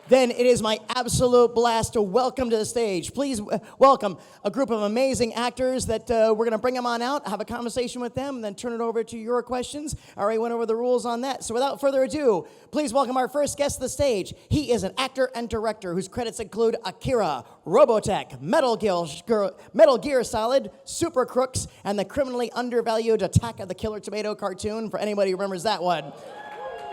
Then it is my absolute blast to welcome to the stage. Please welcome a group of amazing actors that we're going to bring them on out, have a conversation with them, and then turn it over to your questions. I already went over the rules on that. So without further ado, please welcome our first guest to the stage. He is an actor and director whose credits include Akira, Robotech, Metal Gear Solid, Super Crooks, and the criminally undervalued Attack of the Killer Tomato cartoon, for anybody who remembers that one.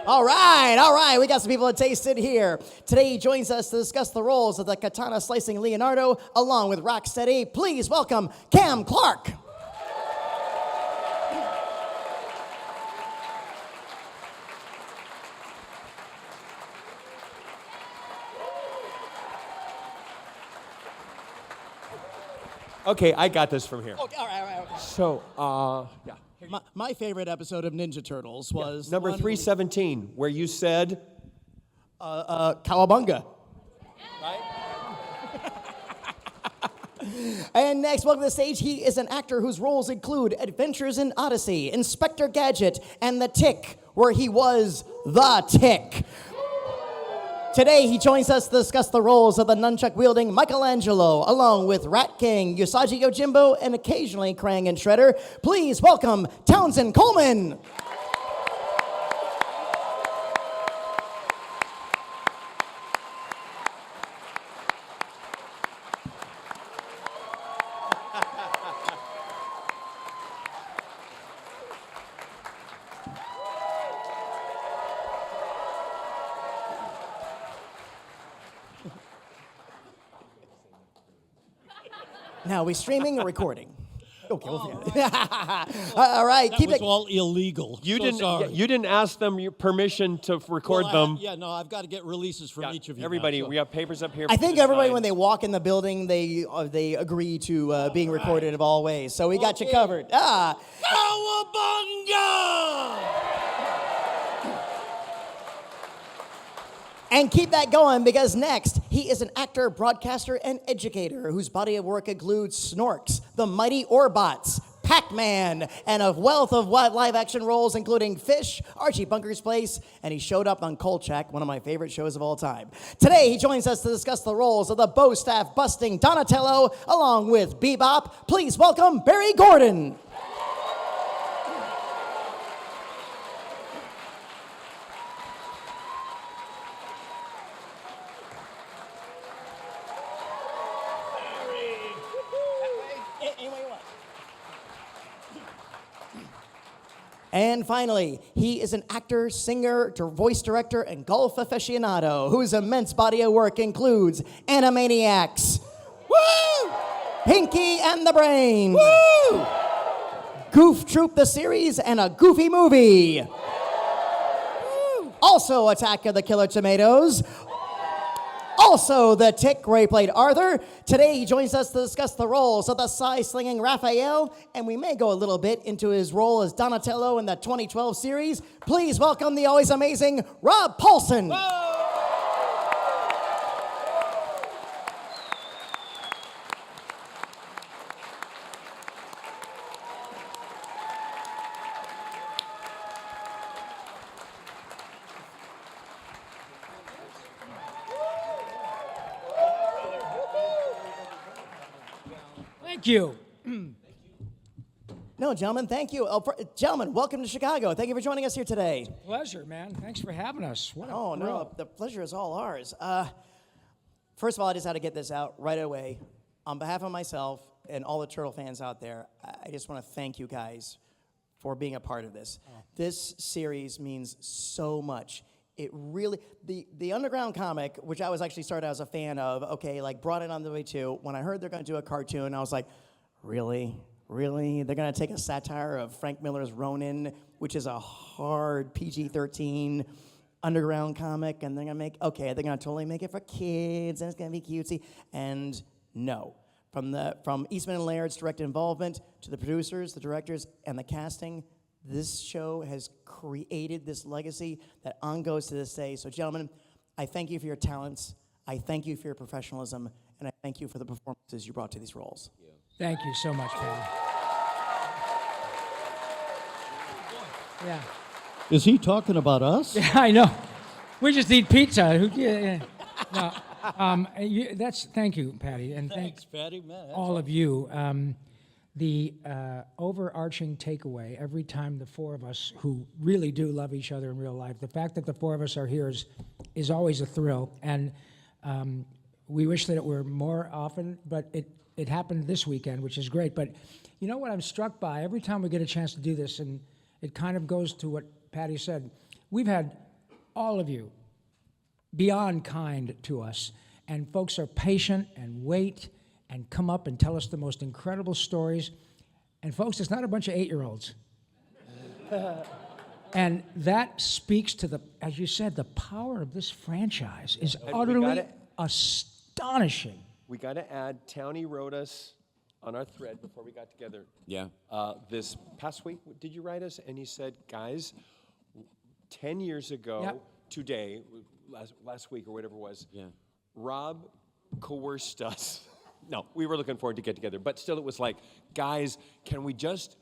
All right. We got some people to taste it here. Today he joins us to discuss the roles of the katana-slicing Leonardo along with Rocksteady. Please welcome Cam Clark. Okay, I got this from here. Okay, all right. So, yeah. My favorite episode of Ninja Turtles was... Number 317, where you said... Cowabunga. Right? And next, welcome to the stage. He is an actor whose roles include Adventures in Odyssey, Inspector Gadget, and The Tick, where he was the Tick. Today, he joins us to discuss the roles of the nunchuck-wielding Michelangelo, along with Rat King, Usagi Yojimbo, and occasionally Krang and Shredder. Please welcome Townsend Coleman. Now, are we streaming or recording? Okay, all right. That was all illegal. You Sorry. You didn't ask them your permission to record them. I've got to get releases from each of you. Everybody, now, so. we have papers up here. I think everybody, when they walk in the building, they agree to being recorded of all ways. So we got you covered. Cowabunga! And keep that going, because next, he is an actor, broadcaster, and educator whose body of work includes Snorks, The Mighty Orbots, Pac-Man, and a wealth of live-action roles, including Fish, Archie Bunker's Place, and he showed up on Kolchak, one of my favorite shows of all time. Today, he joins us to discuss the roles of the bow staff-busting Donatello, along with Bebop. Please welcome Barry Gordon. And finally, he is an actor, singer, voice director, and golf aficionado whose immense body of work includes Animaniacs, woo! Pinky and the Brain, woo! Goof Troop the series and a Goofy movie, woo! Also Attack of the Killer Tomatoes, also The Tick, where he played Arthur. Today he joins us to discuss the roles of the sai-slinging Raphael, and we may go a little bit into his role as Donatello in the 2012 series. Please welcome the always amazing Rob Paulsen. Whoa! Thank you. No, gentlemen, thank you. Gentlemen, welcome to Chicago. Thank you for joining us here today. Pleasure, man. Thanks for having us. No, the pleasure is all ours. First of all, I just had to get this out right away. On behalf of myself and all the Turtle fans out there, I just want to thank you guys for being a part of this. Oh. This series means so much. It really, the underground comic, which I was actually started as a fan of, brought it on the way too. When I heard they're going to do a cartoon, I was like, really? Really? They're going to take a satire of Frank Miller's Ronin, which is a hard PG-13 underground comic, and they're going to totally make it for kids, and it's going to be cutesy. And no. From Eastman and Laird's direct involvement to the producers, the directors, and the casting, this show has created this legacy that goes to this day. So, gentlemen, I thank you for your talents. I thank you for your professionalism, and I thank you for the performances you brought to these roles. Thank you so much, man. Yeah. Is he talking about us? Yeah, I know. We just eat pizza. Yeah. Thank you, Patty, and Thanks, Patty. Man, that's all of you. The overarching takeaway every time the four of us who really do love each other in real life, the fact that the four of us are here is always a thrill. And we wish that it were more often, but it happened this weekend, which is great. But you know what I'm struck by? Every time we get a chance to do this, and it kind of goes to what Patty said, we've had all of you beyond kind to us. And folks are patient and wait and come up and tell us the most incredible stories. And folks, it's not a bunch of 8-year-olds. And that speaks to as you said, the power of this franchise is utterly astonishing. We got to add, Townie wrote us on our thread before we got together. Yeah. This past week, did you write us? And he said, guys, 10 years ago, Yep. today, last week or whatever it was, Yeah. Rob coerced us. No, we were looking forward to get together, but still it was like, guys, can we just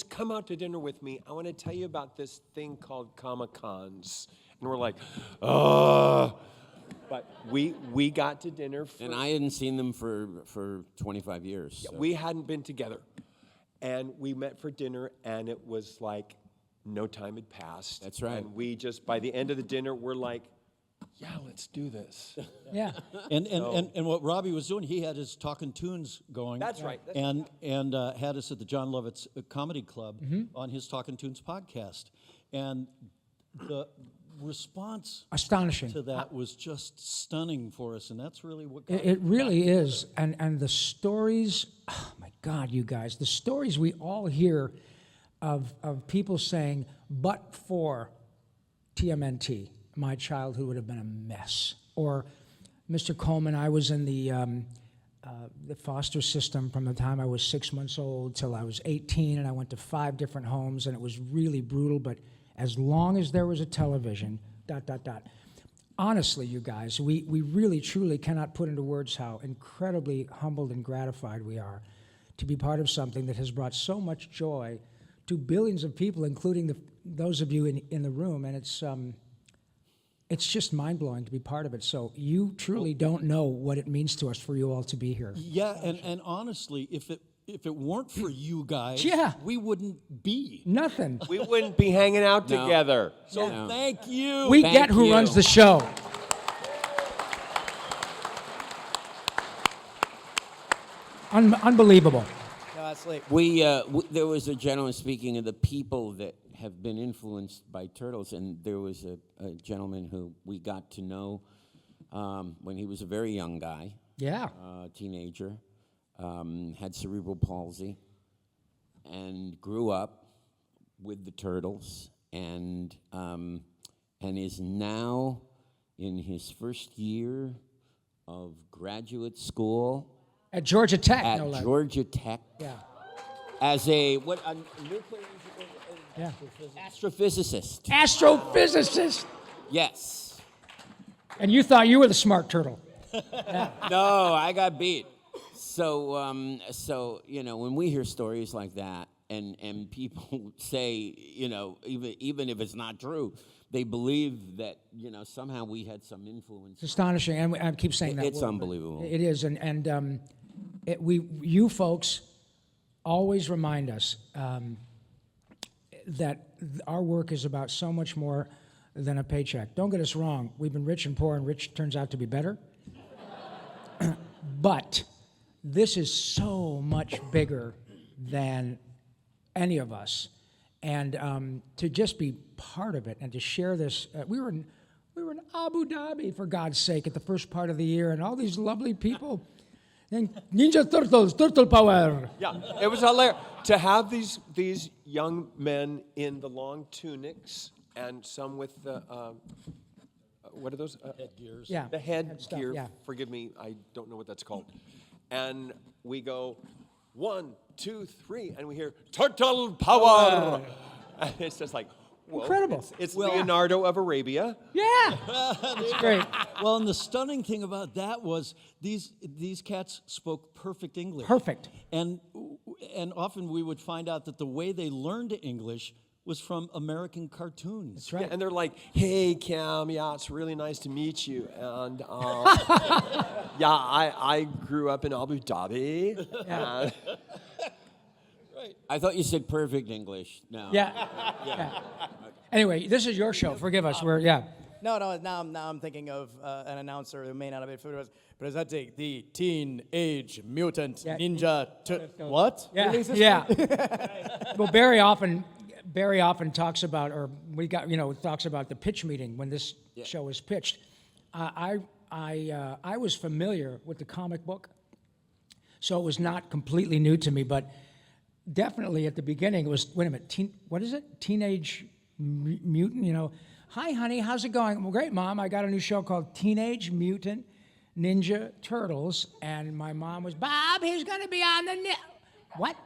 come out to dinner with me? I want to tell you about this thing called Comic-Cons. And we're like, oh. But we got to dinner. And I hadn't seen them for 25 years. So. We hadn't been together. And we met for dinner, and it was like no time had passed. That's right. And we just, by the end of the dinner, we're like, yeah, let's do this. Yeah. And what Robbie was doing, he had his Talking Tunes going. That's right. And had us at the John Lovitz Comedy Club on his Talking Tunes podcast. And the response Astonishing. to that was just stunning for us, and that's really what got It really is. And the stories, oh my God, you guys, the stories we all hear of people saying, but for TMNT, my childhood would have been a mess. Or, Mr. Coleman, I was in the foster system from the time I was 6 months old till I was 18, and I went to 5 different homes, and it was really brutal, but as long as there was a television, ... Honestly, you guys, we really, truly cannot put into words how incredibly humbled and gratified we are to be part of something that has brought so much joy to billions of people, including those of you in the room, and it's just mind-blowing to be part of it. So you truly don't know what it means to us for you all to be here. Yeah, and honestly, if it weren't for you guys, Yeah. we wouldn't be. Nothing. We wouldn't be hanging out No. together. So No. thank you. We Thank get who you. runs the show. Unbelievable. No, that's like, There was a gentleman speaking of the people that have been influenced by turtles, and there was a gentleman who we got to know when he was a very young guy, Yeah. teenager, had cerebral palsy, and grew up with the turtles, and is now in his first year of graduate school At Georgia Tech, at no less. Georgia Tech. Yeah. As a nuclear Yeah. astrophysicist. Astrophysicist. Yes. And you thought you were the smart turtle. No, I got beat. So when we hear stories like that, and people say, even if it's not true, they believe that somehow we had some influence. It's astonishing, and I keep saying that. It's word, but unbelievable. It is, and you folks always remind us that our work is about so much more than a paycheck. Don't get us wrong. We've been rich and poor, and rich turns out to be better. But this is so much bigger than any of us, and to just be part of it and to share this. We were in Abu Dhabi, for God's sake, at the first part of the year, and all these lovely people. And Ninja Turtles, Turtle Power. Yeah, it was hilarious to have these young men in the long tunics and some with the what are those? Headgears. Yeah. The stuff, headgear. yeah. Forgive me, I don't know what that's called. And we go 1, 2, 3, and we hear Turtle Power. And it's just like, whoa. Incredible. It's Leonardo of Arabia. Yeah, that's great. Well, and the stunning thing about that was these cats spoke perfect English. Perfect. And often we would find out that the way they learned English was from American cartoons. That's right. Yeah, and they're like, "Hey, Cam, yeah, it's really nice to meet you." And yeah, I grew up in Abu Dhabi. Yeah. I thought you said perfect English. No. Yeah. Anyway, this is your show. Forgive us. No, now I'm thinking of an announcer who may not have been familiar with presenting the Teenage Mutant Yeah. Ninja What? Yeah. Release this Yeah. Well, Barry often talks about, or talks about the pitch meeting when this show was pitched. I was familiar with the comic book, so it was not completely new to me, but definitely at the beginning it was, wait a minute, what is it? Teenage Mutant, Hi, honey, how's it going? Well, great, Mom. I got a new show called Teenage Mutant Ninja Turtles, and my mom was, Bob, he's going to be on the what?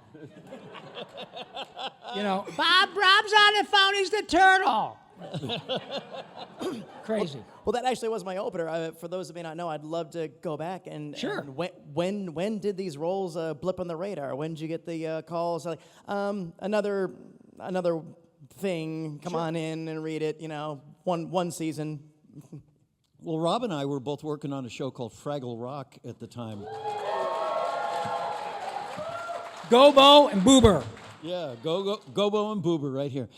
Rob's on the phone. He's the turtle. Crazy. Well, that actually was my opener. For those who may not know, I'd love to go back and Sure. And when did these roles blip on the radar? When did you get the calls like another thing? Come on in and read it. One season. Well, Rob and I were both working on a show called Fraggle Rock at the time. Gobo and Boober. Yeah, Gobo and Boober right here.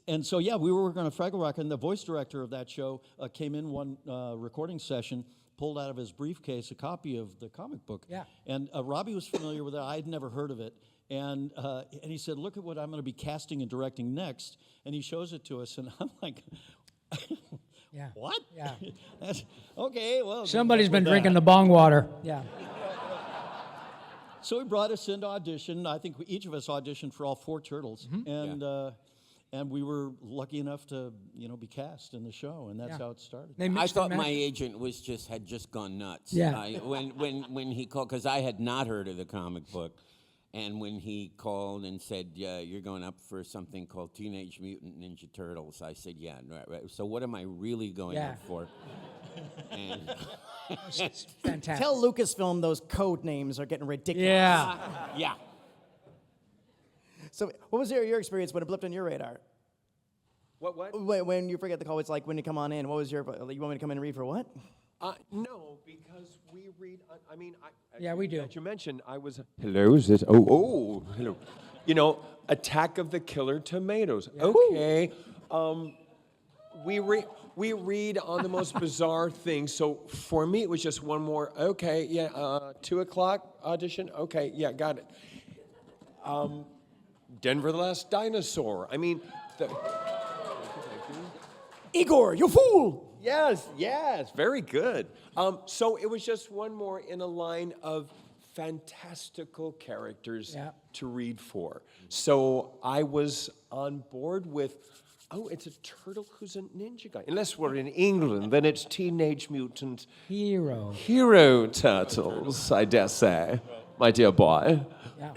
And so, yeah, we were working on a Fraggle Rock, and the voice director of that show came in one recording session, pulled out of his briefcase a copy of the comic book. Yeah. And Robbie was familiar with it. I had never heard of it. And he said, look at what I'm going to be casting and directing next. And he shows it to us, and I'm like, Yeah. what? Yeah. Okay, well. Somebody's good luck been with drinking that. the bong water. Yeah. So he brought us into audition. I think each of us auditioned for all 4 turtles, and we were lucky enough to be cast in the show, and that's Yeah. how it started. They I mixed thought and my matched. agent had just gone nuts. Yeah. When he called, because I had not heard of the comic book, and when he called and said, "You're going up for something called Teenage Mutant Ninja Turtles," I said, "Yeah, right. So what am I really going Yeah. up for?" And It's fantastic. Tell Lucasfilm those code names are getting ridiculous. Yeah. yeah. So, what was your experience when it blipped on your radar? What? When you forget the call, it's like when you come on in. What was your? You want me to come in and read for what? No, because we read. I mean, Yeah, we do. As you mentioned, I was. Hello, is this? Hello. Attack of the Killer Tomatoes. Okay. We read on the most bizarre things. So for me, it was just one more. Okay, yeah. 2:00 audition. Okay, yeah, got it. Denver the Last Dinosaur. I mean, Igor, you fool! Yes, very good. So it was just one more in a line of fantastical characters to read for. So I was on board with, it's a turtle who's a ninja guy. Unless we're in England, then it's Teenage Mutant Hero. Turtles, I dare say, my dear boy. Yeah.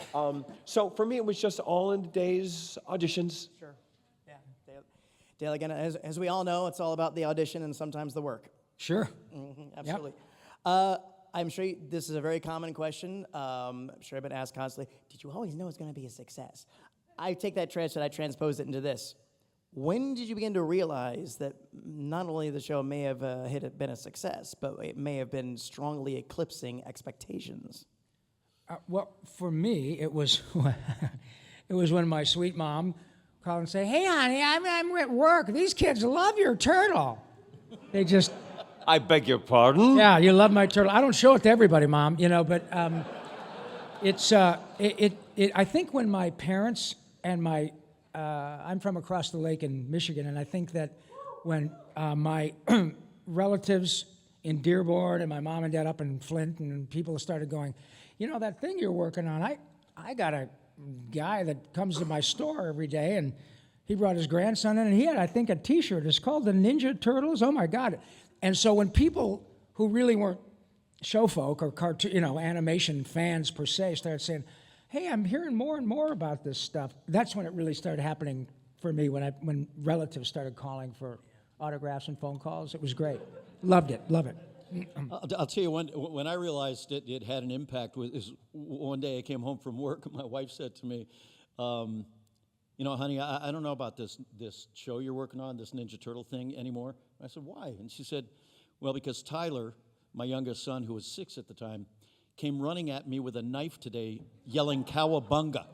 So for me, it was just all in the day's auditions. Sure. Yeah. Dale, again, as we all know, it's all about the audition and sometimes the work. Sure. Absolutely. I'm sure this is a very common question. I'm sure I've been asked constantly, did you always know it's going to be a success? I take that and I transpose it into this. When did you begin to realize that not only the show may have been a success, but it may have been strongly eclipsing expectations? Well, for me, it was when my sweet mom called and said, "Hey, honey, I'm at work. These kids love your turtle." They just, I beg your pardon? yeah, you love my turtle. I don't show it to everybody, Mom, but it's I think when my parents and I'm from across the lake in Michigan, and I think that when my relatives in Dearborn and my mom and dad up in Flint, and people started going, that thing you're working on, I got a guy that comes to my store every day, and he brought his grandson in, and he had, I think, a T-shirt. It's called the Ninja Turtles. Oh my God! And so when people who really weren't show folk or cartoon, animation fans per se started saying, "Hey, I'm hearing more and more about this stuff," that's when it really started happening for me. When relatives started calling for autographs and phone calls, it was great. Loved it. Love it. I'll tell you, when I realized it had an impact, was one day I came home from work and my wife said to me, you know, honey, I don't know about this show you're working on, this Ninja Turtle thing anymore. I said, why? And she said, well, because Tyler, my youngest son, who was 6 at the time, came running at me with a knife today, yelling "Cowabunga."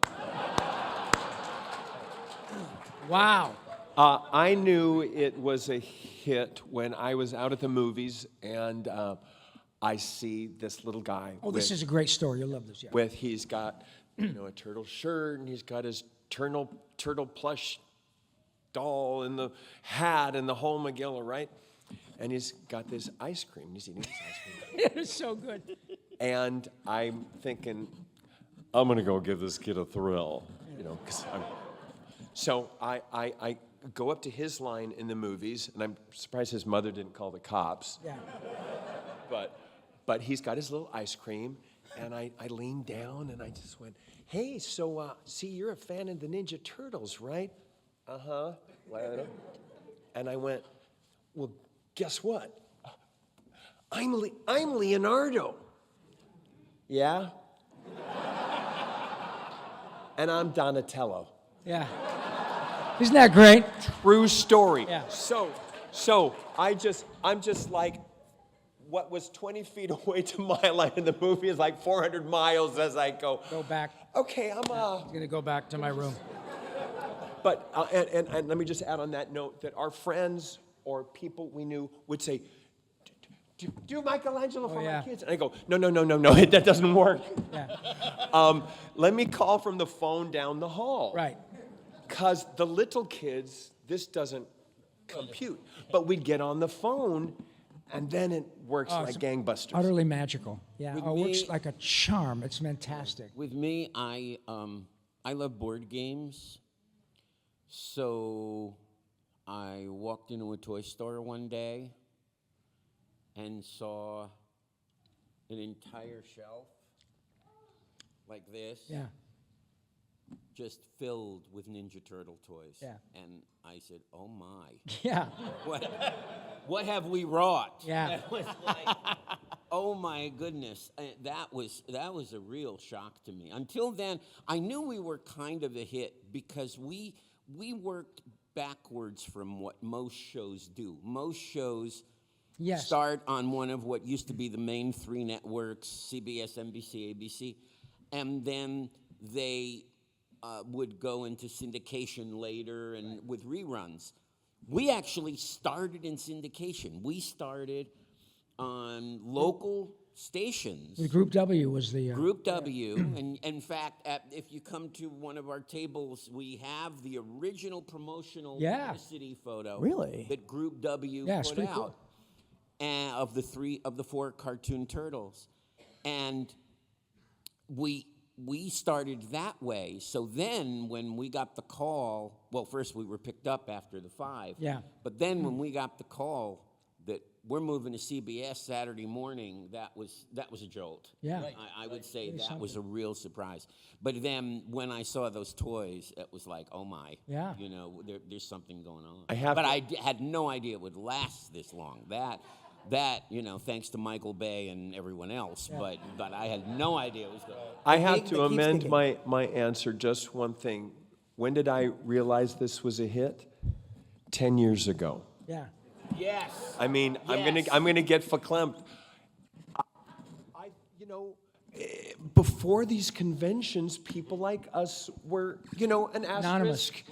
Wow. I knew it was a hit when I was out at the movies and I see this little guy. Oh, this is a great story. You'll love this. Yeah. He's got, a turtle shirt and he's got his turtle plush doll and the hat and the whole Megillah, right? And he's got this ice cream. He's eating this ice cream. It is so good. And I'm thinking, I'm gonna go give this kid a thrill, because So I go up to his line in the movies, and I'm surprised his mother didn't call the cops. Yeah. But he's got his little ice cream, and I leaned down and I just went, hey, so see, you're a fan of the Ninja Turtles, right? Uh-huh. And I went, well, guess what? I'm Leonardo. Yeah? And I'm Donatello. Yeah. Isn't that great? True story. Yeah. So I'm just like, what was 20 feet away to my line in the movie is like 400 miles as I go. Go back. Okay, I'm I'm going to go back to my room. But and let me just add on that note that our friends or people we knew would say, do Michelangelo for yeah. my kids. And I go, no, that doesn't work. Yeah. Let me call from the phone down the hall. Right. Because the little kids, this doesn't compute. But we'd get on the phone, and then it works like gangbusters. Utterly magical. Yeah. With It works me- like a charm. It's fantastic. With me, I love board games. So I walked into a toy store one day and saw an entire shelf like this. Yeah. Just filled with Ninja Turtle toys. Yeah. And I said, oh my, Yeah. what have we wrought? Yeah. It was like, oh my goodness. That was a real shock to me. Until then, I knew we were kind of a hit because we worked backwards from what most shows do. Most shows Yes. start on one of what used to be the main 3 networks, CBS, NBC, ABC, and then they would go into syndication later and with reruns. We actually started in syndication. We started on local stations. The Group W was the... Group W, and in fact, if you come to one of our tables, we have the original promotional publicity photo Really? that Group W Yeah, it's put pretty out cool. and of the 4 cartoon turtles, and we started that way. So then, when we got the call, well, first we were picked up after the 5. Yeah. But then when we got the call that we're moving to CBS Saturday morning, that was a jolt. Yeah. Right. I would say that was a real surprise. But then when I saw those toys, it was like, oh my. Yeah. There's something going on. I had no idea it would last this long. That thanks to Michael Bay and everyone else, but I had no idea it was going to. I have That to keeps amend thinking. my answer just one thing. When did I realize this was a hit? 10 years ago. Yeah. Yes. I mean, Yes. I'm gonna get verklempt. Before these conventions, people like us were, an Anonymous. asterisk.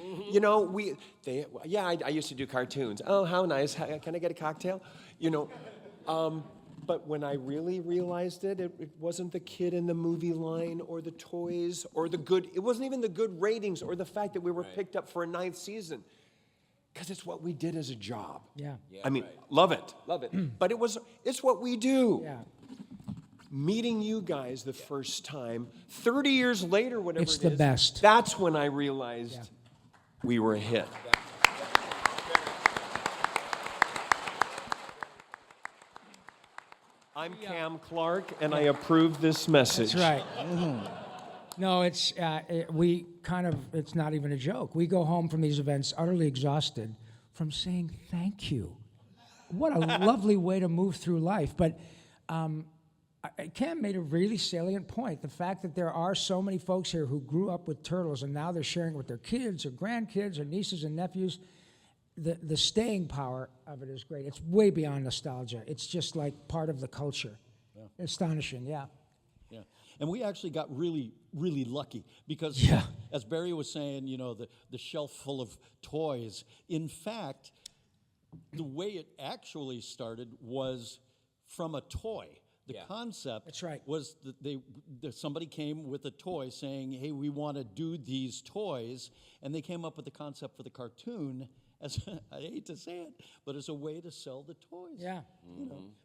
I used to do cartoons. Oh, how nice. Can I get a cocktail? But when I really realized it wasn't the kid in the movie line or the toys or it wasn't even the good ratings or the fact that we were picked up for a 9th season. Because it's what we did as a job. Yeah. I mean, love it. But it's what we do. Yeah. Meeting you guys the first time, 30 years later, whatever It's it the is, best. that's when I realized we were a hit. I'm Cam Clark, and I approve this message. That's right. No, it's it's not even a joke. We go home from these events utterly exhausted from saying thank you. What a lovely way to move through life. But Cam made a really salient point. The fact that there are so many folks here who grew up with turtles and now they're sharing with their kids or grandkids or nieces and nephews. The staying power of it is great. It's way beyond nostalgia. It's just like part of the culture. Yeah. Astonishing, yeah. Yeah, and we actually got really, really lucky because, as Barry was saying, the shelf full of toys. In fact, the way it actually started was from a toy. The concept That's right. was that somebody came with a toy saying, "Hey, we want to do these toys," and they came up with the concept for the cartoon. As I hate to say it, but as a way to sell the toys. Yeah.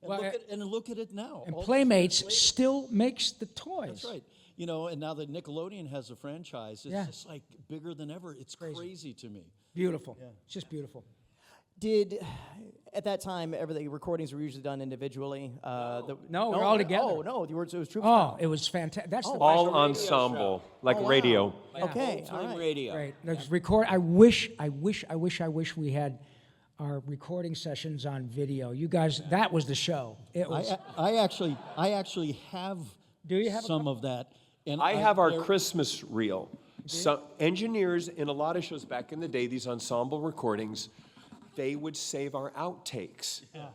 And look at it now. And All these Playmates years later. still makes the toys. That's right. And now that Nickelodeon has a franchise, it's just like bigger than ever. It's crazy to me. Beautiful. It's just beautiful. At that time, the recordings were usually done individually? No, we're all together. Oh, no, it was troops. Oh, it was fantastic. That's the All ensemble, like radio. Okay, all Time right. radio. Right. Let's record. I wish we had our recording sessions on video. You guys, that was the show. It was. I actually have. Do you have a some of that? And I have our Christmas reel. So engineers in a lot of shows back in the day, these ensemble recordings, they would save our outtakes. Yeah.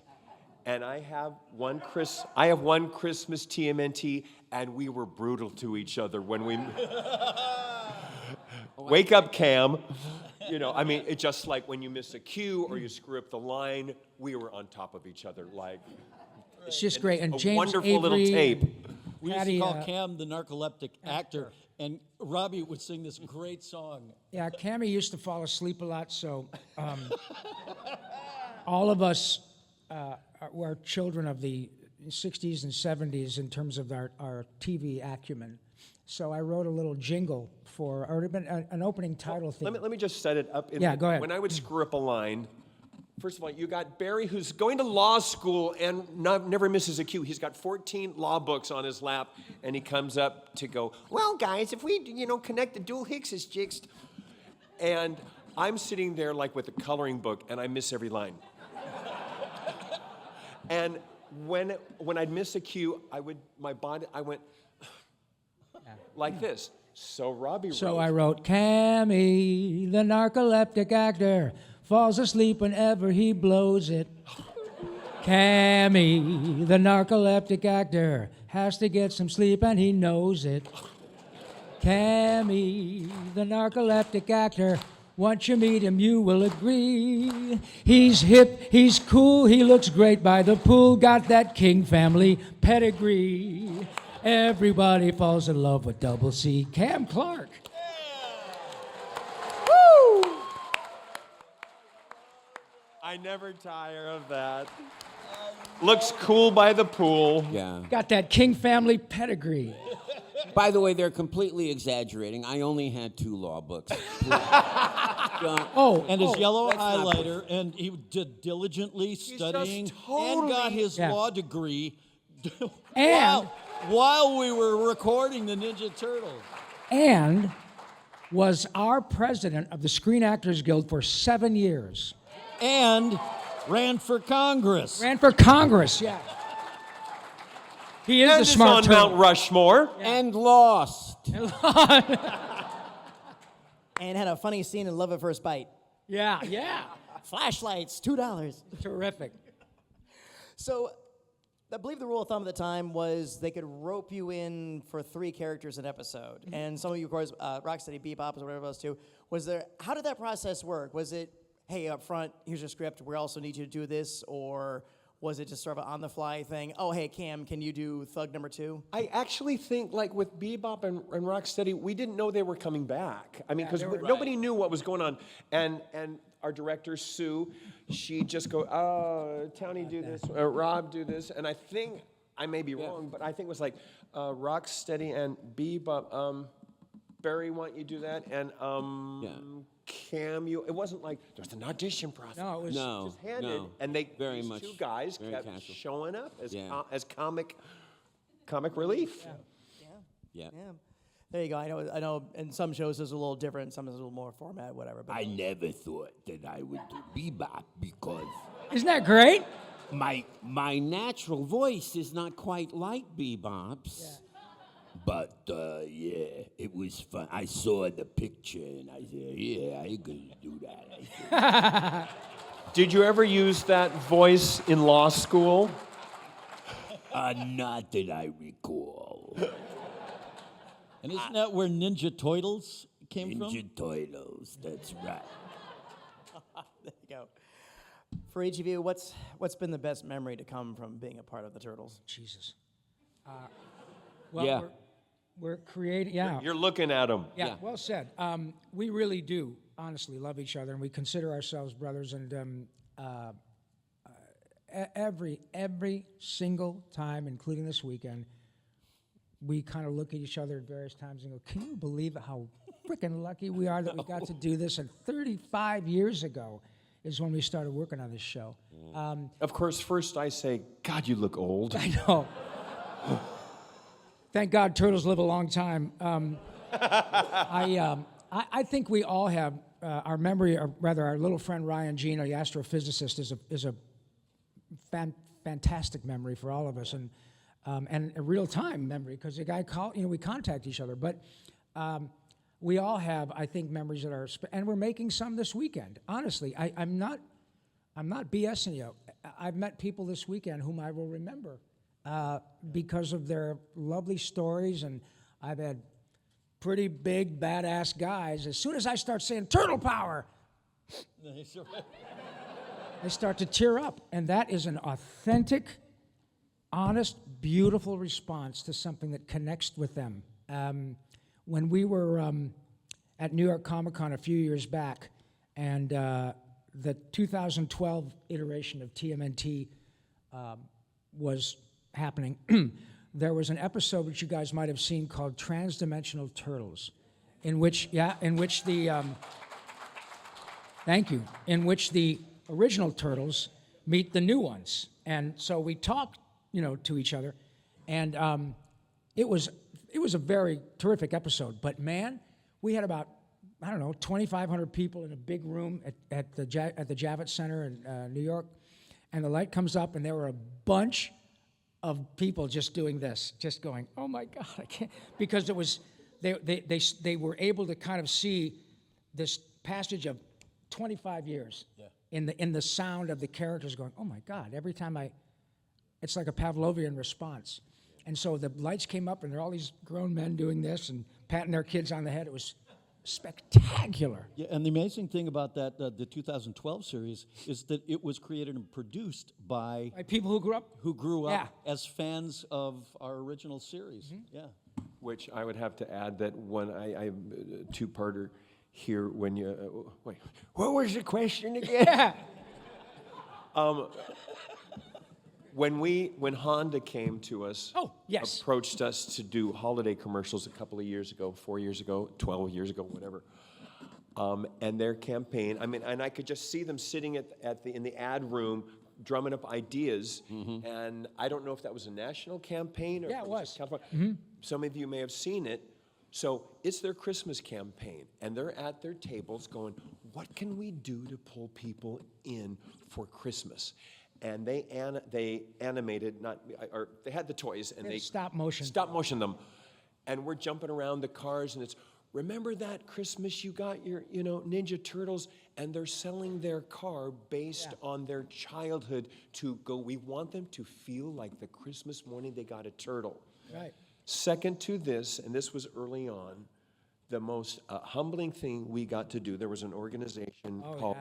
And I have one Christmas TMNT, and we were brutal to each other when we wake up, Cam. It's just like when you miss a cue or you screw up the line, we were on top of each other like. It's just great. And A James wonderful Avery, little tape. We used Patty, to call Cam the narcoleptic actor, and Robbie would sing this great song. Yeah, Cammy used to fall asleep a lot, so all of us were children of the 60s and 70s in terms of our TV acumen. So I wrote a little jingle or an opening title theme. Let me just set it up. Go ahead. When I would screw up a line, first of all, you got Barry, who's going to law school and never misses a cue. He's got 14 law books on his lap, and he comes up to go, well, guys, if we, connect the dual Hicks's jigs. And I'm sitting there like with a coloring book, and I miss every line. And when I'd miss a cue, I went like this. So Robbie So wrote. I wrote, Cammy, the narcoleptic actor, falls asleep whenever he blows it. Cammy, the narcoleptic actor, has to get some sleep and he knows it. Cammy, the narcoleptic actor, once you meet him, you will agree. He's hip, he's cool, he looks great by the pool, got that King family pedigree. Everybody falls in love with Double C. Cam Clark. Woo! I never tire of that. Looks cool by the pool. Yeah. Got that King family pedigree. By the way, they're completely exaggerating. I only had 2 law books. And his yellow let's not highlighter, and he did diligently studying and got his Yeah. law degree And- while we were recording the Ninja Turtles. And was our president of the Screen Actors Guild for 7 years. And ran for Congress. Ran for Congress, yeah. He is And the is smart on turtle. Mount Rushmore. And lost. And had a funny scene in Love at First Bite. Yeah, yeah. Flashlights, $2. Terrific. So I believe the rule of thumb at the time was they could rope you in for 3 characters an episode. And some of you, of course, Rocksteady, Bebop, or whatever else too. How did that process work? Was it, hey, up front, here's your script, we also need you to do this? Or was it just sort of an on-the-fly thing? Oh, hey, Cam, can you do Thug number 2? I actually think, like with Bebop and Rocksteady, we didn't know they were coming back. I mean, because nobody knew what was going on. And our director, Sue, she'd just go, Townie, do this, Rob, do this. And I think, I may be wrong, but I think it was like Rocksteady and Bebop, Barry, why don't you do that? And Cam, it wasn't like there's an audition process. No, it was Just handed, and Very these much, 2 guys very kept casual. showing up as Yeah. comic relief. Yeah. Yeah. There you go. I know in some shows it's a little different, some is a little more format, whatever. But I never thought that I would do Bebop because Isn't that great? My natural voice is not quite like Bebop's. But yeah, it was fun. I saw the picture and I said, yeah, I could do that. Did you ever use that voice in law school? Not that I recall. And isn't that where Ninja Turtles came from? Ninja Turtles, that's right. There you go. For each of you, what's been the best memory to come from being a part of the Turtles? Jesus. Well, Yeah. we're creating, yeah. You're looking at him. Yeah, well said. We really do, honestly, love each other, and we consider ourselves brothers. And every single time, including this weekend, we kind of look at each other at various times and go, "Can you believe how freaking lucky we are that we got to do this?" And 35 years ago is when we started working on this show. Of course, first I say, God, you look old. I know. Thank God turtles live a long time. I think we all have our memory, or rather, our little friend Ryan Gene, the astrophysicist, is a fantastic memory for all of us, and a real time memory because the guy called. We contact each other, but we all have, I think, memories that are, and we're making some this weekend. Honestly, I'm not BSing you. I've met people this weekend whom I will remember. Because of their lovely stories, and I've had pretty big, badass guys. As soon as I start saying turtle power, they start to tear up. And that is an authentic, honest, beautiful response to something that connects with them. When we were at New York Comic Con a few years back, and the 2012 iteration of TMNT was happening, there was an episode which you guys might have seen called Transdimensional Turtles, in which the thank you, in which the original turtles meet the new ones, and so we talked, to each other, and it was a very terrific episode. But man, we had about 2,500 people in a big room at the Javits Center in New York, and the light comes up, and there were a bunch of people just doing this, just going, "Oh my God, I can't," because it was they were able to kind of see this passage of 25 years in the sound of the characters going, "Oh my God!" Every time it's like a Pavlovian response, and so the lights came up, and there are all these grown men doing this and patting their kids on the head. It was spectacular. Yeah, and the amazing thing about that, the 2012 series, is that it was created and produced by People who grew up. as fans of our original series. Yeah. Which I would have to add that when I two-parter here, when you wait, what was the question again? When Honda came to us, approached us to do holiday commercials a couple of years ago, 4 years ago, 12 years ago, whatever, and their campaign, and I could just see them sitting in the ad room drumming up ideas, and I don't know if that was a national campaign or Yeah, it was. California. Some of you may have seen it. So it's their Christmas campaign, and they're at their tables going, "What can we do to pull people in for Christmas?" And they animated, they had the toys, and they stop motion them, and we're jumping around the cars, and it's, "Remember that Christmas you got your Ninja Turtles?" And they're selling their car based on their childhood to go. We want them to feel like the Christmas morning they got a turtle. Right. Second to this, and this was early on, the most humbling thing we got to do, there was an organization called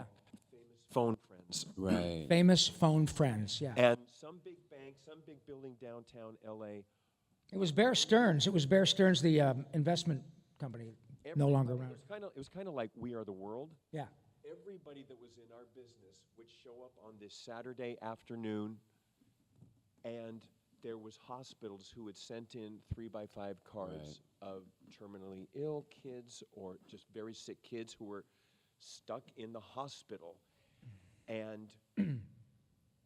Famous Phone Friends. Right. Famous Phone Friends, yeah. And some big bank, some big building downtown L.A. It was Bear Stearns. The investment company, no longer around. It was kind of like We Are the World. Yeah. Everybody that was in our business would show up on this Saturday afternoon, and there was hospitals who had sent in 3x5 cards of terminally ill kids or just very sick kids who were stuck in the hospital, and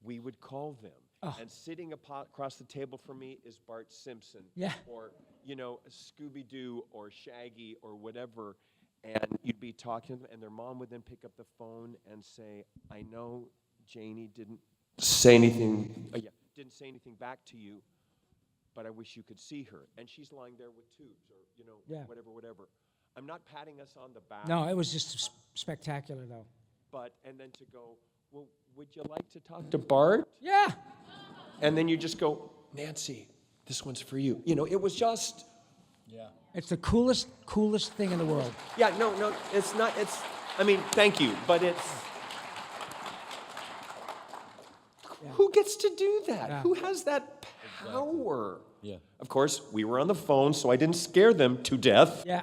we would call them. And sitting across the table from me is Bart Simpson, or Scooby-Doo or Shaggy or whatever, and you'd be talking to them, and their mom would then pick up the phone and say, "I know Janie didn't say anything. Didn't say anything back to you, but I wish you could see her. And she's lying there with tubes, or Yeah. whatever. I'm not patting us on the back. No, it was just spectacular, though. But and then to go, well, would you like to talk to Bart? Yeah. And then you just go, Nancy, this one's for you. It was just. Yeah. It's the coolest thing in the world. Yeah, no, it's not. Thank you, but it's. Who gets to do that? Yeah. Who has that power? Yeah. Of course, we were on the phone, so I didn't scare them to death. Yeah.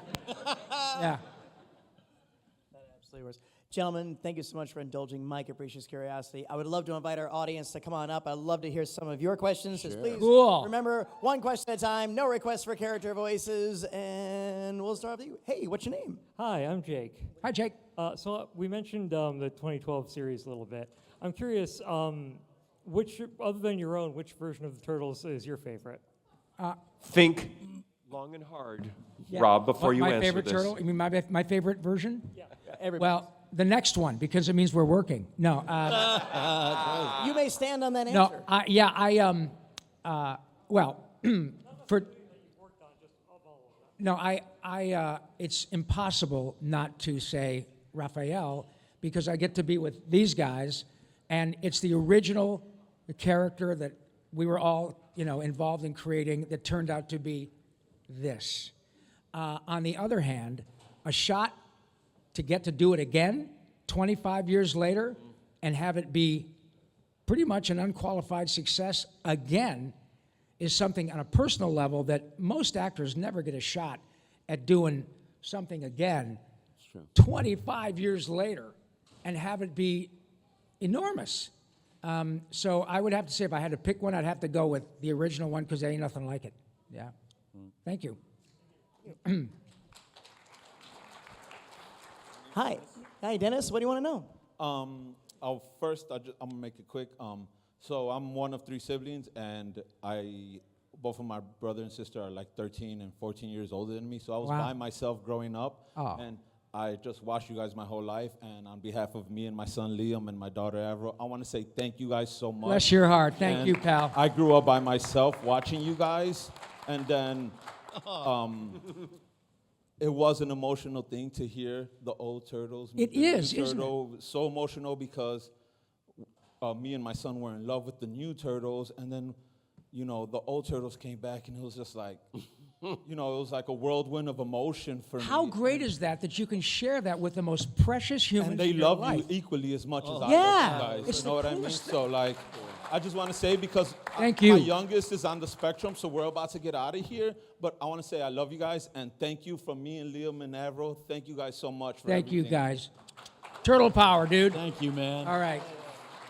Yeah. Absolutely works. Gentlemen, thank you so much for indulging my capricious curiosity. I would love to invite our audience to come on up. I'd love to hear some of your questions. Just please Cool. remember, one question at a time, no requests for character voices, and we'll start with you. Hey, what's your name? Hi, I'm Jake. Hi, Jake. So we mentioned the 2012 series a little bit. I'm curious, which, other than your own, which version of the Turtles is your favorite? Think long and hard, Yeah. Rob, before you my answer favorite this. turtle? You mean my favorite version? Yeah. Everybody. Well, the next one, because it means we're working. No. You may stand on that No. answer. Well, for. No, it's impossible not to say Raphael because I get to be with these guys, and it's the original character that we were all, involved in creating that turned out to be this. On the other hand, a shot to get to do it again 25 years later and have it be pretty much an unqualified success again is something on a personal level that most actors never get a shot at doing something again 25 years later and have it be enormous. So I would have to say if I had to pick one, I'd have to go with the original one because there ain't nothing like it. Yeah. Thank you. Hi. Hi, Dennis. What do you want to know? First, I'm gonna make it quick. So I'm one of 3 siblings, and both of my brother and sister are like 13 and 14 years older than me. So I was Wow. by myself growing up, Oh. and I just watched you guys my whole life. And on behalf of me and my son Liam and my daughter Avril, I want to say thank you guys so much. Bless your heart. Thank And you, pal. I grew up by myself watching you guys, and then it was an emotional thing to hear the old Turtles. It the new is, isn't it? Turtle. So emotional because me and my son were in love with the new Turtles, and then, the old Turtles came back, and it was just like, it was like a whirlwind of emotion for me. How great is that you can share that with the most precious humans And they in your love life? you equally as much as I Yeah, love you guys. it's You the know what I mean? coolest So, I just want to say, because Thank my you. youngest is on the spectrum, so we're about to get out of here, but I want to say I love you guys, and thank you from me and Liam and Avril. Thank you guys so much for Thank you, everything. guys. Turtle power, dude. Thank you, man. All right.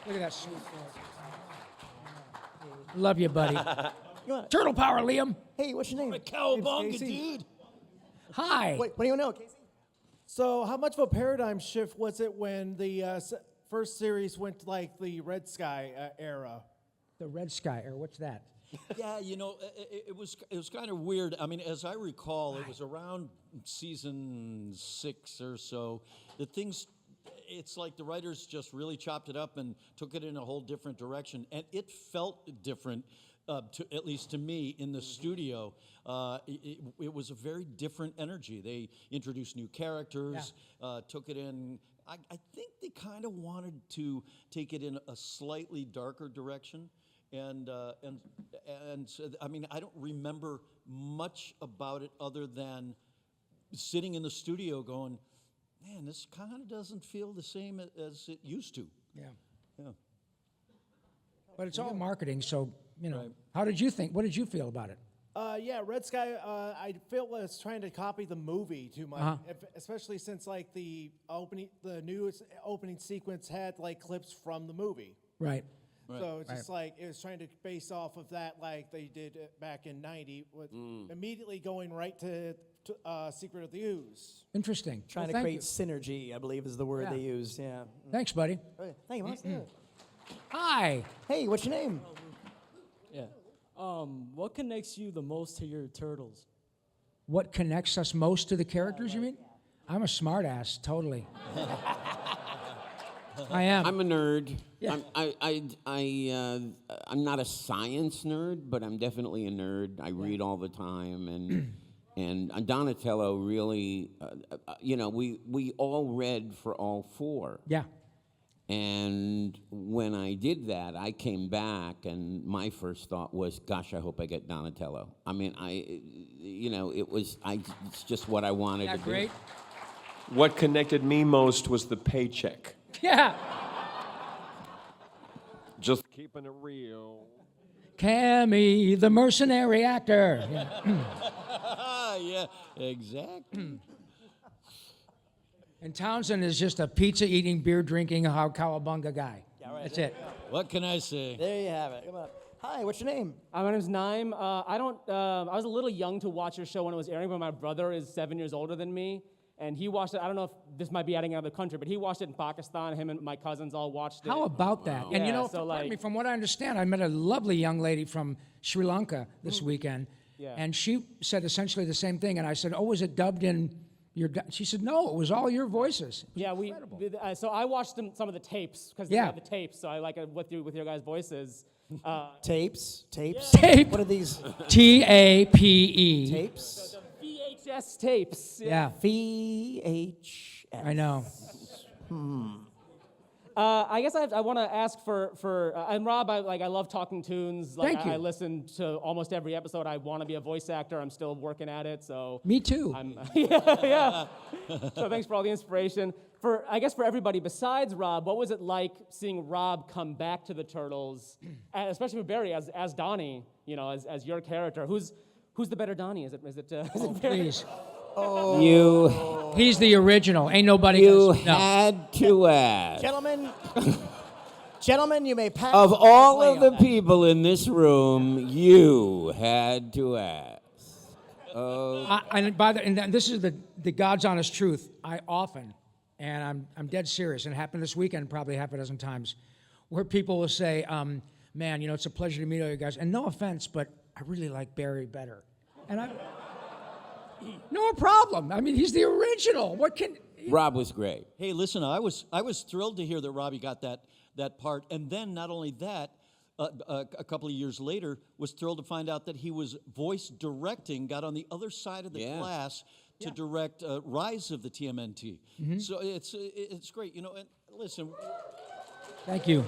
Look at that sweet boy. Love you, buddy. You want Turtle power, Liam. Hey, what's your name? Cowabunga, dude. Wait, Hi. what do you want to know, Casey? So, how much of a paradigm shift was it when the first series went to the Red Sky era? The Red Sky, or what's that? Yeah, it was kind of weird. I mean, as I recall, it was around season 6 or so that things. It's like the writers just really chopped it up and took it in a whole different direction, and it felt different. At least to me, in the studio, it was a very different energy. They introduced new characters, took it in. I think they kind of wanted to take it in a slightly darker direction, and so, I mean, I don't remember much about it other than sitting in the studio going, "Man, this kind of doesn't feel the same as it used to." Yeah. Yeah. But it's all marketing, so, Right. How did you think? What did you feel about it? Yeah, Red Sky. I feel it's trying to copy the movie too much, especially since the newest opening sequence had clips from the movie. Right. So it's just it was trying to base off of that, like they did back in '90, with immediately going right to Secret of the Ooze. Interesting. Trying Well, to thank create you. synergy, I believe is the word Yeah. they use. Yeah. Thanks, buddy. Okay. Thank you, Mons. Hi. Hey, what's your name? Yeah. What connects you the most to your turtles? What connects us most to the characters, you mean? I'm a smartass, totally. I am. I'm a nerd. Yeah. I'm not a science nerd, but I'm definitely a nerd. I read all the time, and Donatello really, we all read for all four. Yeah. And when I did that, I came back, and my first thought was, "Gosh, I hope I get Donatello." I mean, it's just what I wanted Isn't to that great? do. What connected me most was the paycheck. Yeah. Just keeping it real. Cammy, the mercenary actor. Yeah. Yeah, exactly. And Townsend is just a pizza-eating, beer-drinking, Cowabunga guy. Yeah, right. That's it. What can I say? There you have it. Come on. Hi, what's your name? My name's Naim. I was a little young to watch your show when it was airing, but my brother is 7 years older than me, and he watched it. I don't know if this might be adding another country, but he watched it in Pakistan. Him and my cousins all watched it. How about that? And you Yeah, know, so pardon me, like- from what I understand, I met a lovely young lady from Sri Lanka this weekend, Yeah. and she said essentially the same thing. And I said, "Oh, was it dubbed in your?" She said, "No, it was all your voices." It was Yeah, incredible. so I watched some of the tapes because Yeah. they had the tapes. So I like it with your guys' voices. Tapes. Tape. What are these TAPE. tapes? VHS tapes. Yeah, VHS. I know. I guess I want to ask for and Rob, I love talking tunes. Like Thank you. I listen to almost every episode. I want to be a voice actor. I'm still working at it. So Me too. I'm yeah. So thanks for all the inspiration. I guess for everybody besides Rob, what was it like seeing Rob come back to the Turtles, and especially for Barry as Donnie, as your character? Who's the better Donnie? Is it Barry? Please. You He's the original. Ain't nobody you else. No. had to ask. Gentlemen, you may pass. Of all play of on the that. people in this room, you had to ask. And this is the God's honest truth. I often, and I'm dead serious, and it happened this weekend probably half a dozen times, where people will say, "Man, it's a pleasure to meet all you guys." And no offense, but I really like Barry better. And no problem. I mean, he's the original. What can? Rob was great. Hey, listen, I was thrilled to hear that Robbie got that part, and then not only that, a couple of years later, was thrilled to find out that he was voice directing, got on the other side of the Yeah. glass to direct Rise of the TMNT. So it's great, And listen, Thank you.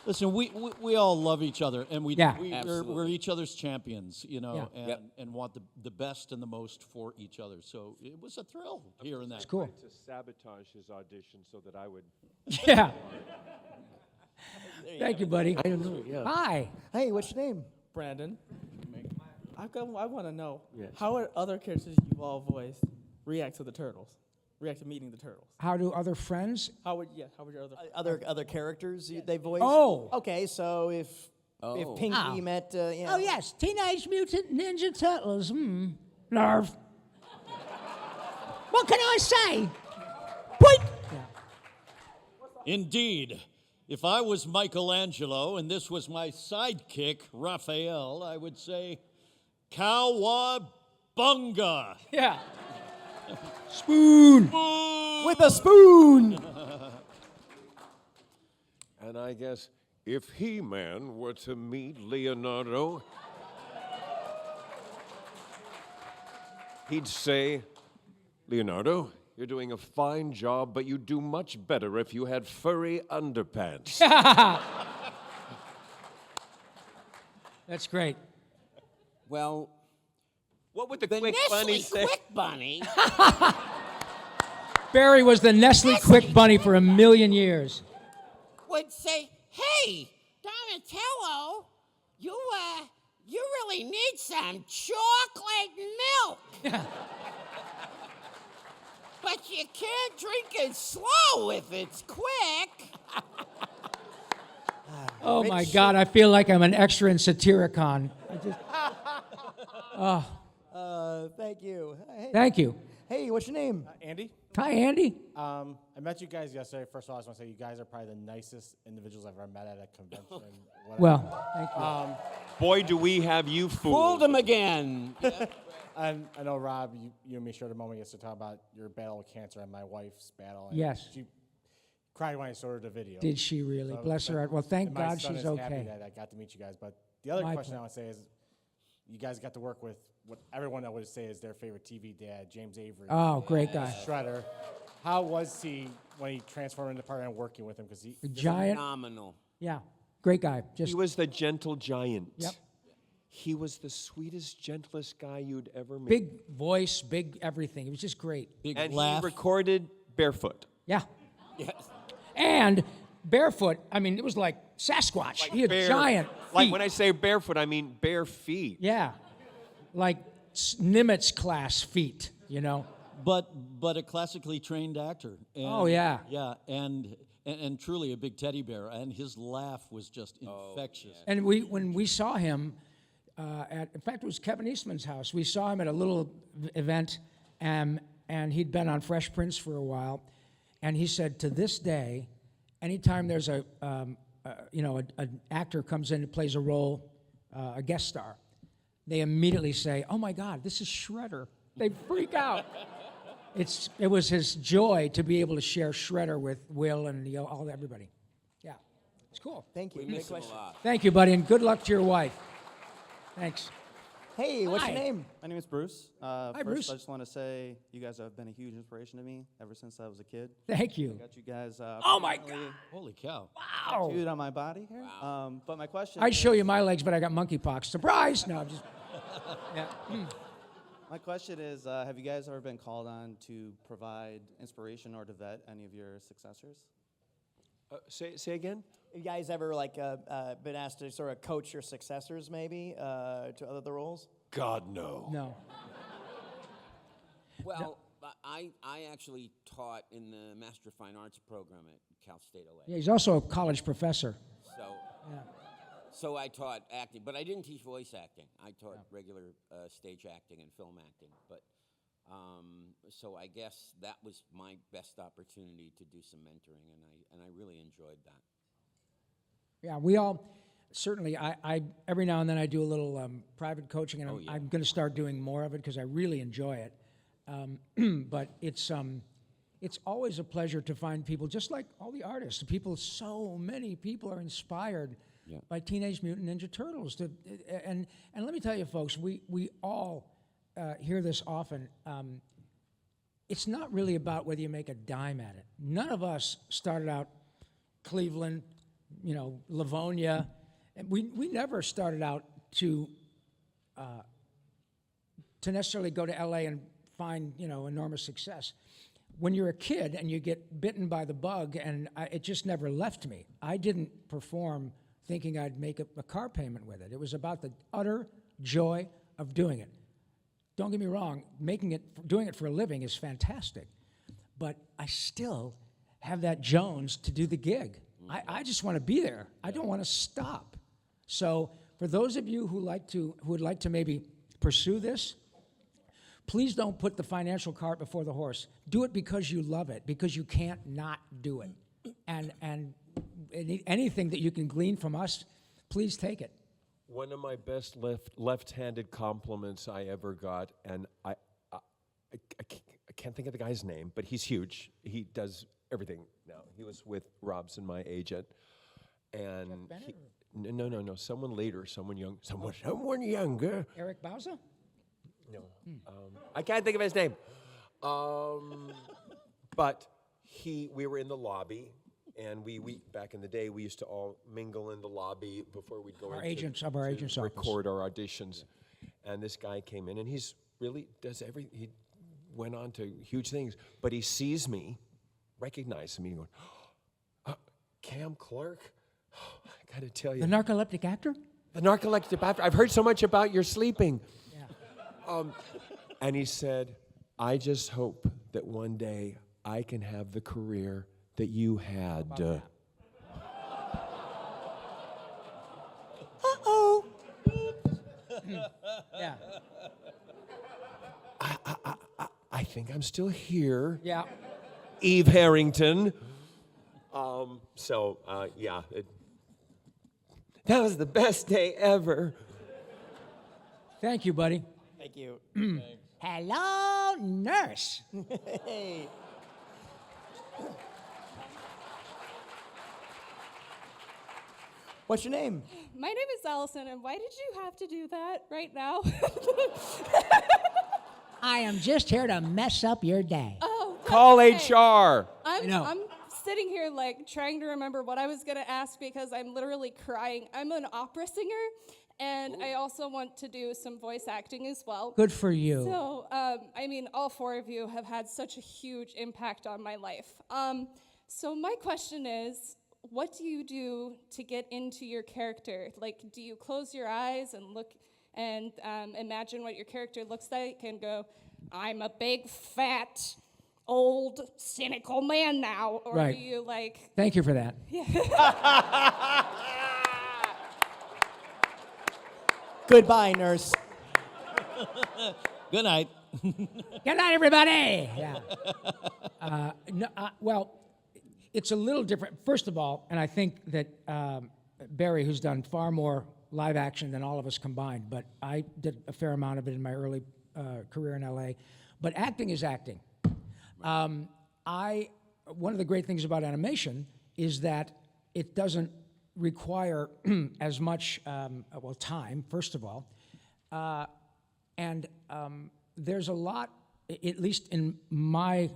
listen, we all love each other, and Yeah. we're Absolutely. each other's champions, Yeah. and Yep. and want the best and the most for each other. So it was a thrill hearing that. It's cool. To sabotage his audition so that I would. Yeah. Thank you, buddy. I know, yeah. Hi. Hey, what's your name? Brandon, I want to know, how would other characters you all voiced react to the Turtles? React to meeting the Turtles? How do other friends? How would your other... Other characters they voice? Oh. Okay, so if Pinky Oh. met, Oh, yes. Teenage Mutant Ninja Turtles. Nerve. What can I say? Point. Indeed. If I was Michelangelo and this was my sidekick, Raphael, I would say, Cowabunga. Yeah. Spoon. with a spoon. And I guess if He-Man were to meet Leonardo, he'd say, Leonardo, you're doing a fine job, but you'd do much better if you had furry underpants. That's great. Well, What would the the quick Nestle bunny say? Quick Bunny. Barry was the Nestle Quick Bunny for a million years. Would say, "Hey, Donatello, you really need some chocolate milk. But you can't drink it slow if it's quick." Oh my God, I feel like I'm an extra in Satyricon. Thank you. Hey, Thank you. hey, what's your name? Andy, Hi, Andy. I met you guys yesterday. First of all, I just want to say you guys are probably the nicest individuals I've ever met at a convention. whatever. Well, thank you. Boy, do we have you Fooled fooled. him again. And I know, Rob, you and me shared a moment yesterday to talk about your battle with cancer and my wife's battle. And Yes. She cried when I saw the video. Did she really? So, Bless her but- heart. Well, thank and my God son she's is happy okay. that I got to meet you guys. But the other My question I pleasure. want to say is, you guys got to work with what everyone I would say is their favorite TV dad, James Avery. Oh, great guy. Shredder. How was he when he transformed into partner and working with him? Because he A giant. Phenomenal. Yeah, great guy. Just He was the gentle giant. Yep. He was the sweetest, gentlest guy you'd ever meet. big voice, big everything. It was just great. Big and laugh. he recorded barefoot. Yeah. Yes. And barefoot, I mean, it was like Sasquatch. He had giant feet. Like when I say barefoot, I mean bare feet. Yeah. Like Nimitz class feet, you know? But a classically trained actor. And, Oh, yeah. Yeah, and truly a big teddy bear. And his laugh was just infectious. And when we saw him in fact, it was Kevin Eastman's house. We saw him at a little event, and he'd been on Fresh Prince for a while. And he said, to this day, anytime there's an actor comes in and plays a role, a guest star, they immediately say, "Oh my God, this is Shredder." They freak out. It was his joy to be able to share Shredder with Will and everybody. Yeah, it's cool. Thank you. We Great miss him a question. lot. Thank you, buddy, and good luck to your wife. Thanks. Hey, what's Hi. your name? My name is Bruce. First, Bruce. I just want to say you guys have been a huge inspiration to me ever since I was a kid. Thank you. Got you guys. Oh my permanently God. Holy cow. Wow. tattooed on my body here. But my question. I'd show is- you my legs, but I got monkeypox. Surprise! No, I'm just. Yeah. My question is, have you guys ever been called on to provide inspiration or to vet any of your successors? Say again? You guys ever been asked to sort of coach your successors, maybe, to other roles? God, no. No. Well, I actually taught in the Master of Fine Arts program at Cal State LA. Yeah, he's also a college professor. So, Yeah. so I taught acting, but I didn't teach voice acting. I taught regular stage acting and film acting. But so I guess that was my best opportunity to do some mentoring, and I really enjoyed that. Yeah, we all certainly. I every now and then I do a little private coaching, and I'm going to start doing more of it because I really enjoy it. But it's always a pleasure to find people, just like all the artists. So many people are inspired by Teenage Mutant Ninja Turtles. And let me tell you, folks, we all hear this often. It's not really about whether you make a dime at it. None of us started out Cleveland, Livonia. And we never started out to necessarily go to LA and find, enormous success. When you're a kid and you get bitten by the bug, and it just never left me. I didn't perform thinking I'd make a car payment with it. It was about the utter joy of doing it. Don't get me wrong, doing it for a living is fantastic, but I still have that Jones to do the gig. I just want to be there. I don't want to stop. So for those of you who would like to maybe pursue this, please don't put the financial cart before the horse. Do it because you love it, because you can't not do it. And anything that you can glean from us, please take it. One of my best left-handed compliments I ever got, and I can't think of the guy's name, but he's huge. He does everything now. He was with Robson, my agent, and no, someone later, someone young, someone younger. Eric Bauza? No, I can't think of his name. But we were in the lobby. And we back in the day, we used to all mingle in the lobby before we'd go Our into agents of our to agent's office. record our auditions. And this guy came in, and he's really does everything. He went on to huge things, but he sees me, recognizes me, and goes, Cam Clark? I got to tell you. The narcoleptic actor? The narcoleptic actor. I've heard so much about your sleeping. Yeah. And he said, I just hope that one day I can have the career that you had. Uh-oh. Yeah. I think I'm still here. Yeah. Eve Harrington. That was the best day ever. Thank you, buddy. Thank you. Hello, nurse. Hey. What's your name? My name is Allison, and why did you have to do that right now? I am just here to mess up your day. Oh, that's Call okay. HR. I'm sitting here like trying to remember what I was gonna ask because I'm literally crying. I'm an opera singer, and I also want to do some voice acting as well. Good for you. So, I mean, all four of you have had such a huge impact on my life. So my question is, what do you do to get into your character? Like, do you close your eyes and look and imagine what your character looks like and go, I'm a big, fat, old, cynical man now? Or Right. do you like... Thank you for that. Goodbye, nurse. Good night. Good night, everybody. Yeah. Well, it's a little different. First of all, and I think that Barry, who's done far more live action than all of us combined, but I did a fair amount of it in my early career in LA. But acting is acting. One of the great things about animation is that it doesn't require as much time, first of all, and there's a lot, at least in my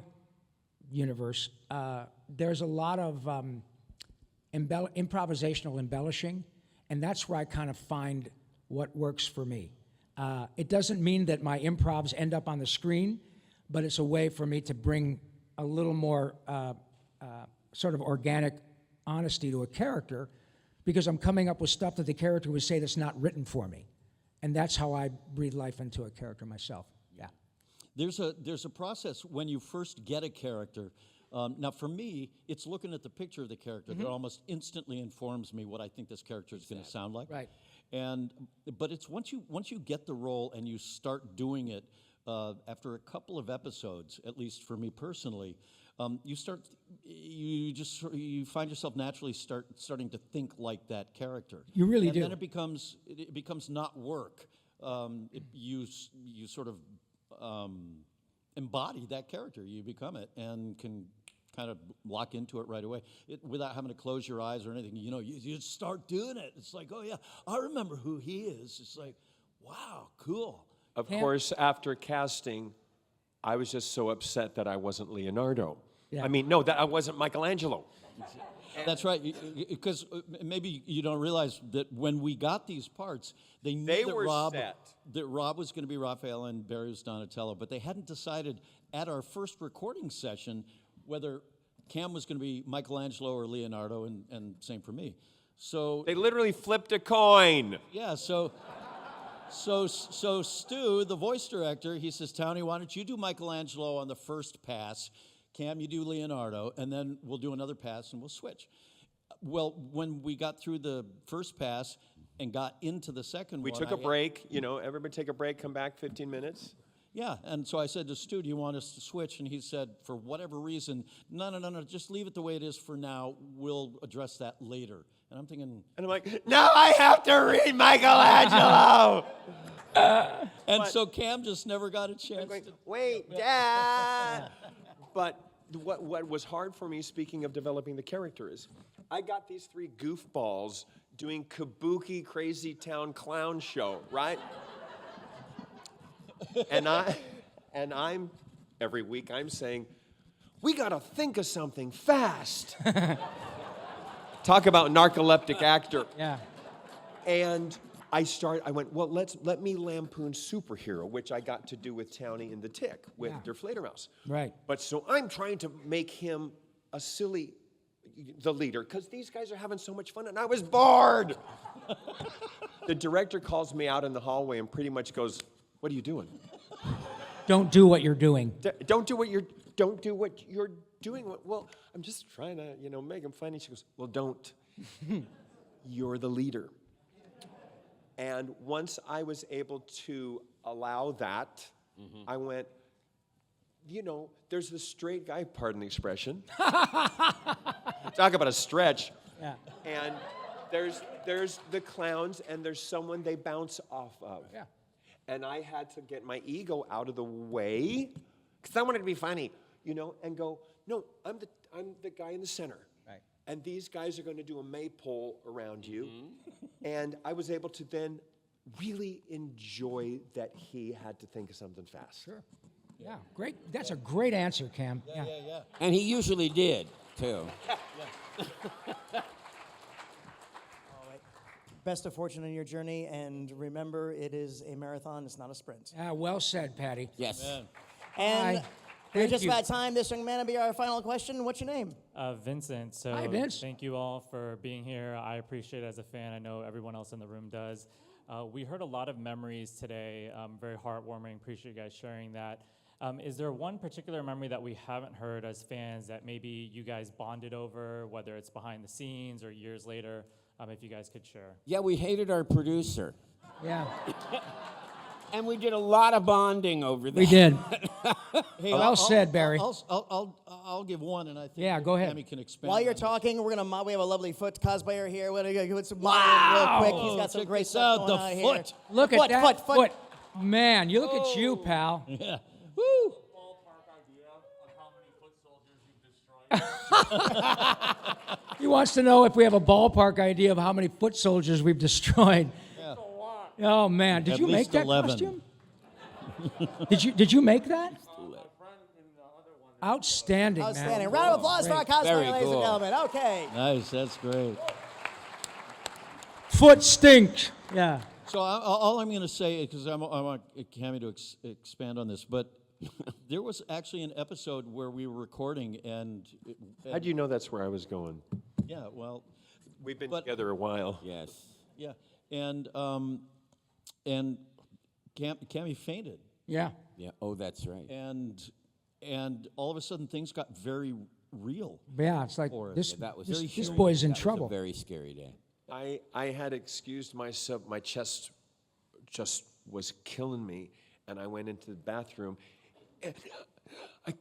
universe, there's a lot of improvisational embellishing, and that's where I kind of find what works for me. It doesn't mean that my improvs end up on the screen, but it's a way for me to bring a little more sort of organic honesty to a character, because I'm coming up with stuff that the character would say that's not written for me. And that's how I breathe life into a character myself. Yeah. There's a process when you first get a character. Now, for me, it's looking at the picture of the character that almost instantly informs me what I think this character is going to sound like. Right. But it's once you get the role and you start doing it, after a couple of episodes, at least for me personally, you find yourself naturally starting to think like that character. You really and do. And then it becomes not work. You sort of embody that character. You become it and can kind of lock into it right away without having to close your eyes or anything. You just start doing it. It's like, oh yeah, I remember who he is. It's like, wow, cool. Of course, after casting, I was just so upset that I wasn't Leonardo. Yeah. I mean, no, that I wasn't Michelangelo. That's right, because maybe you don't realize that when we got these parts, they knew They that were Rob set. that Rob was going to be Raphael and Barry was Donatello, but they hadn't decided at our first recording session whether Cam was going to be Michelangelo or Leonardo, and same for me. So They literally flipped a coin. yeah, so Stu, the voice director, he says, Townie, why don't you do Michelangelo on the first pass? Cam, you do Leonardo, and then we'll do another pass and we'll switch. Well, when we got through the first pass and got into the second We one, took a break, everybody take a break, come back 15 minutes. Yeah, and so I said to Stu, do you want us to switch? And he said, for whatever reason, no, just leave it the way it is for now. We'll address that later. And I'm thinking... And I'm like, now I have to read Michelangelo! And so Cam just never got a chance Going, to... wait, Dad! But what was hard for me, speaking of developing the character, is I got these three goofballs doing kabuki crazy town clown show, right? and I'm every week I'm saying, we gotta think of something fast. Talk about narcoleptic actor. Yeah. And I went, well, let me lampoon superhero, which I got to do with Townie and the Tick, with Der Fledermaus. Right. But so I'm trying to make him the leader, because these guys are having so much fun, and I was bored. The director calls me out in the hallway and pretty much goes, what are you doing? Don't do what you're doing. Don't do what you're doing. Well, I'm just trying to, make him funny. She goes, well, don't. You're the leader. And once I was able to allow that, I went, there's the straight guy, pardon the expression. Talk about a stretch. Yeah. And there's the clowns, and there's someone they bounce off of. Yeah. And I had to get my ego out of the way, because I wanted to be funny, and go, no, I'm the guy in the center. Right. and these guys are going to do a maypole around you. And I was able to then really enjoy that he had to think of something fast. Sure. Yeah, great. That's a great answer, Cam. Yeah. And he usually did, too. Best of fortune in your journey, and remember, it is a marathon, it's not a sprint. Well said, Patty. Yes. And Hi. we're Thank just you. about time. This young man will be our final question. What's your name? Vincent. So Hi, Vince. thank you all for being here. I appreciate it as a fan. I know everyone else in the room does. We heard a lot of memories today, very heartwarming. Appreciate you guys sharing that. Is there one particular memory that we haven't heard as fans that maybe you guys bonded over, whether it's behind the scenes or years later, if you guys could share? Yeah, we hated our producer. Yeah. And we did a lot of bonding over that. We did. Hey, Well said, Barry. I'll give one, and I think Yeah, go ahead. Tammy can expand. While you're on this. talking, we have a lovely foot cosplayer here. We're gonna give some real quick. He's got some Check great this stuff out, going the on foot. here. Look at that foot. Man, you look at you, pal. Yeah. Woo. He wants to know if we have a ballpark idea of how many foot soldiers we've destroyed. Yeah. Oh man, did At you make least that 11. costume? Did you make that? Outstanding, Outstanding. man. Round of applause for our cosplayer, Very ladies and cool. gentlemen. Okay. Nice, that's great. Foot stink. Yeah. So all I'm going to say, because I want Cammy to expand on this, but there was actually an episode where we were recording, and How do you know that's where I was going? yeah, well, We've been But- together a while. Yes. yeah, and Cammy fainted, Yeah. Yeah. Oh, that's right. and all of a sudden things got very real. Yeah. It's like For us. this. Yeah, that was This, very this scary. boy's in That was trouble. a very scary day. I had excused myself. My chest just was killing me, and I went into the bathroom. And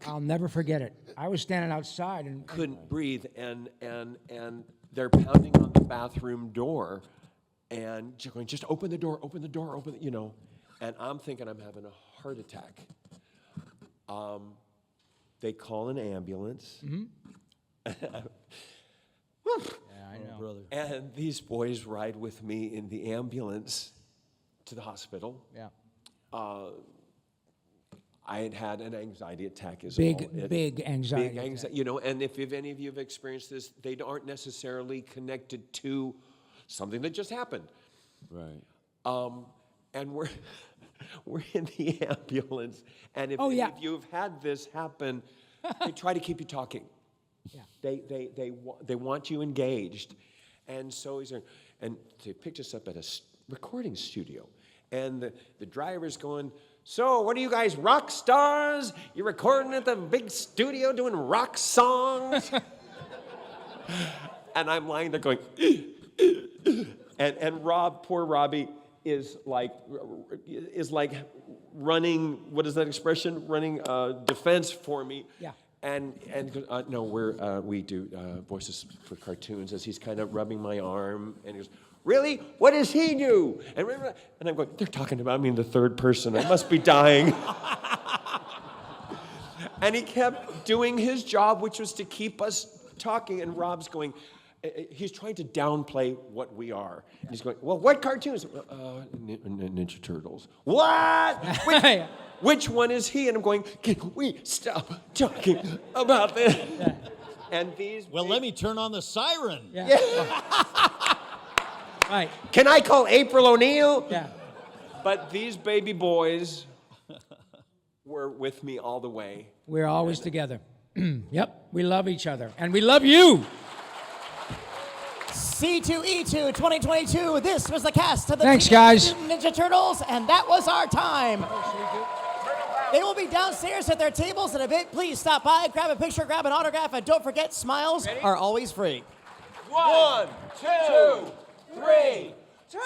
I'll never forget it. I was standing outside and couldn't breathe, and they're pounding on the bathroom door, and going, just open the door, and I'm thinking I'm having a heart attack. They call an ambulance. I know. Brother. And these boys ride with me in the ambulance to the hospital. Yeah. I had had an anxiety attack as Big well. anxiety Big anxiety, and if any of you have experienced this, they aren't necessarily connected to something that just happened. Right. And we're in the ambulance, and if Oh, any yeah. of you have had this happen, they try to keep you talking. Yeah. They want you engaged, and so and they picked us up at a recording studio, and the driver's going, so what are you guys, rock stars? You're recording at the big studio doing rock songs? And I'm lying there going, and poor Robbie is like running, what is that expression? Running defense for me. Yeah. And no, we do voices for cartoons, as he's kind of rubbing my arm, and he goes, really? What does he do? And I'm going, they're talking about me in the third person. I must be dying. And he kept doing his job, which was to keep us talking. And Rob's going, he's trying to downplay what we are. And he's going, well, what cartoons? Ninja Turtles. What? Which one is he? And I'm going, can we stop talking about this? Yeah. And these. Well, let me turn on the siren. Yeah. Right. Can I call April O'Neil? Yeah. But these baby boys were with me all the way. We're always together. Yep. We love each other. And we love you. C2E2 2022. This was the cast of the Thanks, Teenage guys. Mutant Ninja Turtles, and that was our time. They will be downstairs at their tables in a bit. Please stop by, grab a picture, grab an autograph, and don't forget, smiles are always free. 1, 2, 3, turn